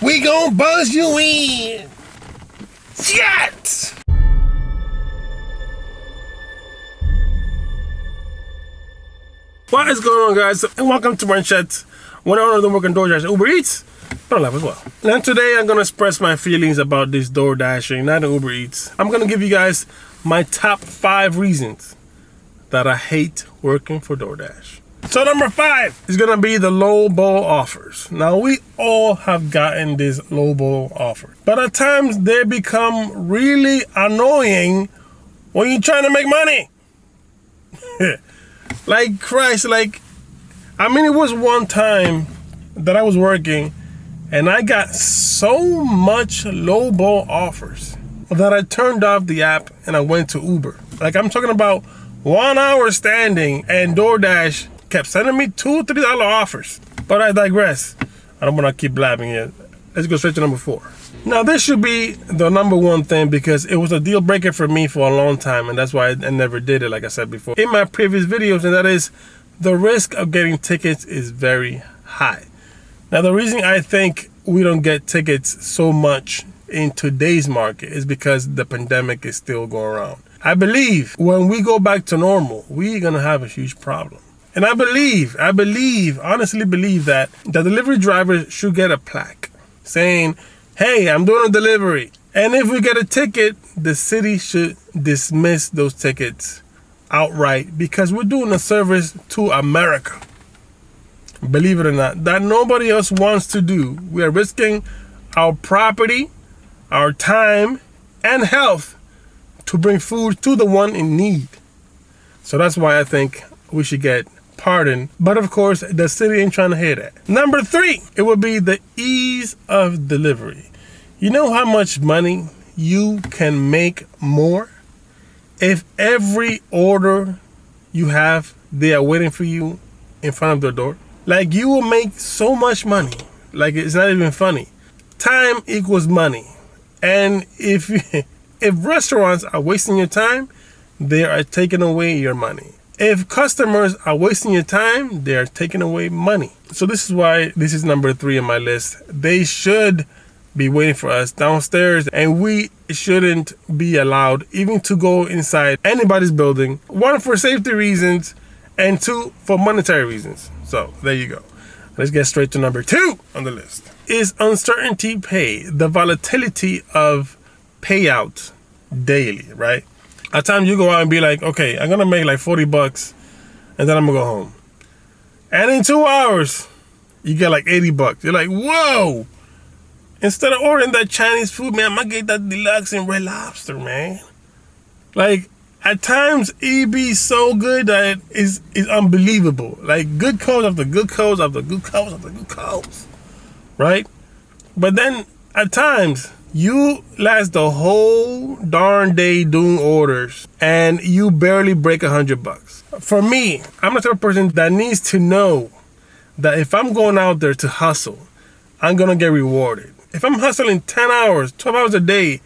We gon' buzz you in. Yes! What is going on, guys? And welcome to Wrenchettes. One owner of the working DoorDash Uber Eats, but I love as well. And today I'm gonna express my feelings about this DoorDashing, not the Uber Eats. I'm gonna give you guys my top 5 reasons that I hate working for DoorDash. So number 5 is gonna be the low ball offers. Now we all have gotten these low ball offers, but at times they become really annoying when you're trying to make money. Like Christ, it was one time that I was working and I got so much low ball offers that I turned off the app and I went to Uber. Like, I'm talking about 1 hour standing and DoorDash kept sending me $2, $3 offers. But I digress. I don't want to keep blabbing here. Let's go straight to number 4. Now, this should be the number 1 thing because it was a deal breaker for me for a long time, and that's why I never did it, like I said before in my previous videos, and that is the risk of getting tickets is very high. Now, the reason I think we don't get tickets so much in today's market is because the pandemic is still going around. I believe when we go back to normal, we're going to have a huge problem. And I honestly believe that the delivery drivers should get a plaque saying, hey, I'm doing a delivery. And if we get a ticket, the city should dismiss those tickets outright because we're doing a service to America. Believe it or not, that nobody else wants to do. We are risking our property, our time, and health to bring food to the one in need. So that's why I think we should get pardoned. But of course, the city ain't trying to hear that. Number 3, it would be the ease of delivery. You know how much money you can make more if every order you have, they are waiting for you in front of their door? Like, you will make so much money. Like, it's not even funny. Time equals money. And if restaurants are wasting your time, they are taking away your money. If customers are wasting your time, they are taking away money. So this is why this is number 3 on my list. They should be waiting for us downstairs, and we shouldn't be allowed even to go inside anybody's building. 1, for safety reasons, and 2, for monetary reasons. So there you go. Let's get straight to number 2 on the list. Is uncertainty pay, the volatility of payouts daily, right? At times you go out and be like, okay, I'm gonna make like $40 and then I'm gonna go home. And in 2 hours, you get like $80. You're like, whoa! Instead of ordering that Chinese food, man, I'm gonna get that deluxe and Red Lobster, man. Like, at times it be so good that it's unbelievable. Like, good codes after good codes after good codes after good codes, right? But then at times you last the whole darn day doing orders and you barely break $100. For me, I'm the type of person that needs to know that if I'm going out there to hustle, I'm gonna get rewarded. If I'm hustling 10 hours, 12 hours a day,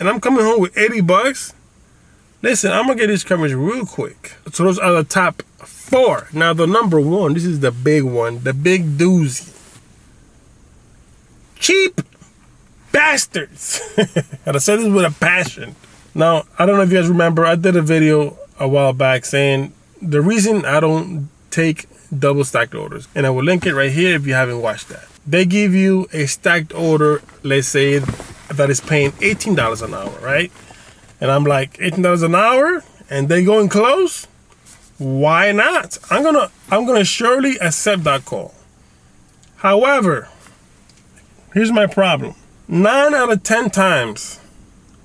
and I'm coming home with $80, listen, I'm gonna get these cameras real quick. So those are the top 4. Now the number 1, this is the big one, the big doozy. Cheap bastards. And I said this with a passion. Now, I don't know if you guys remember, I did a video a while back saying the reason I don't take double stacked orders, and I will link it right here if you haven't watched that. They give you a stacked order, let's say, that is paying $18 an hour, right? And I'm like, $18 an hour, and they going close? Why not? I'm gonna surely accept that call. However, here's my problem. 9 out of 10 times,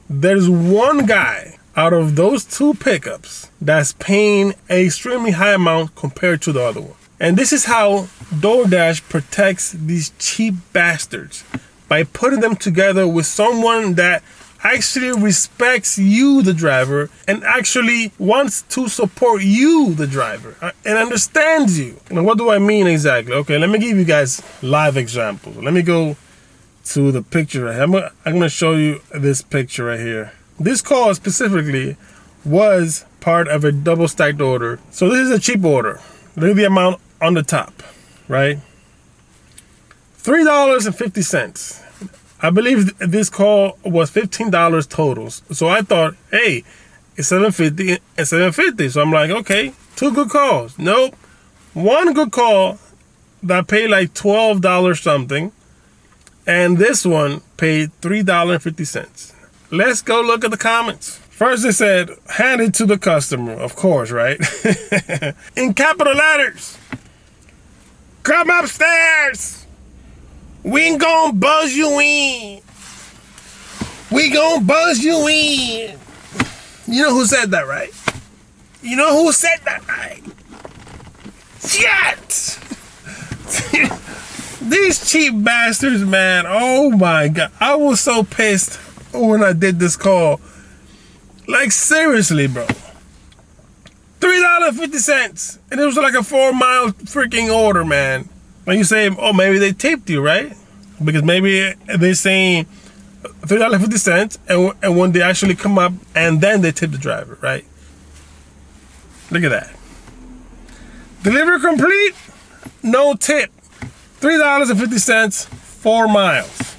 there's one guy out of those 2 pickups that's paying an extremely high amount compared to the other one. And this is how DoorDash protects these cheap bastards, by putting them together with someone that actually respects you, the driver, and actually wants to support you, the driver, and understands you. And what do I mean exactly? Okay, let me give you guys live examples. Let me go to the picture right here. I'm going to show you this picture right here. This call specifically was part of a double stacked order. So this is a cheap order. Look at the amount on the top, right? $3.50. I believe this call was $15 total. So I thought, hey, it's $7.50 and $7.50. So I'm like, okay, 2 good calls. Nope. 1 good call that paid like $12 something. And this one paid $3.50. Let's go look at the comments. First it said, hand it to the customer. Of course, right? In capital letters. Come upstairs. We ain't gonna buzz you in. We gonna buzz you in. You know who said that, right? You know who said that, right? Shit! These cheap bastards, man. Oh my God. I was so pissed when I did this call. Like, seriously, bro. $3.50. And it was like a 4-mile freaking order, man. And you say, oh, maybe they tipped you, right? Because maybe they're saying $3.50 and when they actually come up and then they tip the driver, right? Look at that. Delivery complete, no tip. $3.50, 4 miles.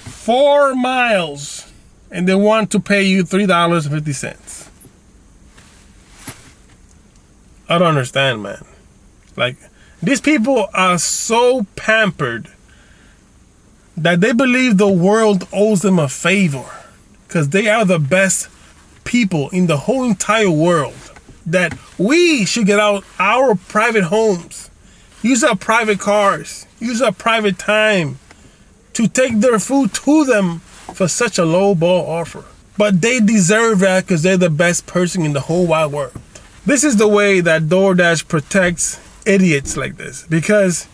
4 miles. And they want to pay you $3.50. I don't understand, man. Like, these people are so pampered that they believe the world owes them a favor because they are the best people in the whole entire world. That we should get out our private homes, use our private cars, use our private time to take their food to them for such a low ball offer. But they deserve that because they're the best person in the whole wide world. This is the way that DoorDash protects idiots like this, because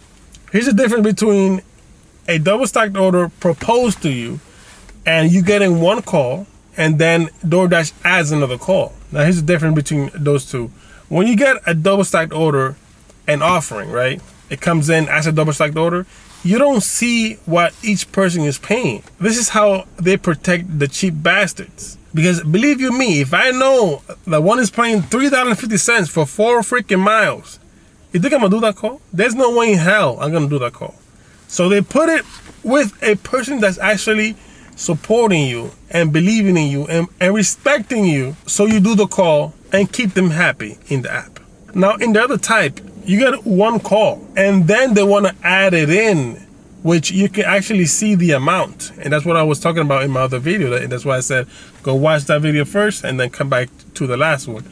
here's the difference between a double stacked order proposed to you and you getting 1 call and then DoorDash adds another call. Now here's the difference between those two. When you get a double stacked order and offering, right, it comes in as a double stacked order, you don't see what each person is paying. This is how they protect the cheap bastards. Because believe you me, if I know that one is paying $3.50 for 4 freaking miles, you think I'm gonna do that call? There's no way in hell I'm gonna do that call. So they put it with a person that's actually supporting you and believing in you and respecting you. So you do the call and keep them happy in the app. Now in the other type, you get 1 call and then they wanna add it in, which you can actually see the amount. And that's what I was talking about in my other video. And that's why I said, go watch that video first and then come back to the last one.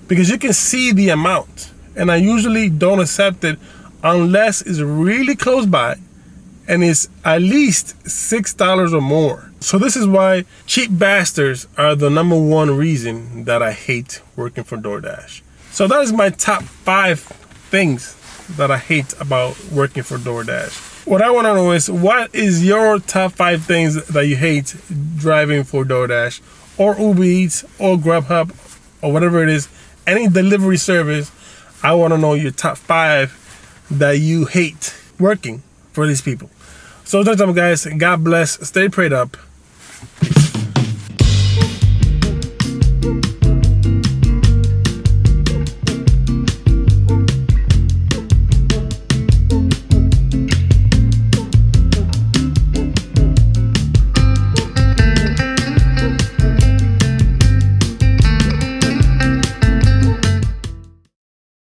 Because you can see the amount. And I usually don't accept it unless it's really close by and it's at least $6 or more. So this is why cheap bastards are the #1 reason that I hate working for DoorDash. So that is my top 5 things that I hate about working for DoorDash. What I want to know is, what is your top 5 things that you hate driving for DoorDash or Uber Eats or Grubhub or whatever it is, any delivery service? I want to know your top 5 that you hate working for these people. So that's all, guys. God bless. Stay prayed up. Peace.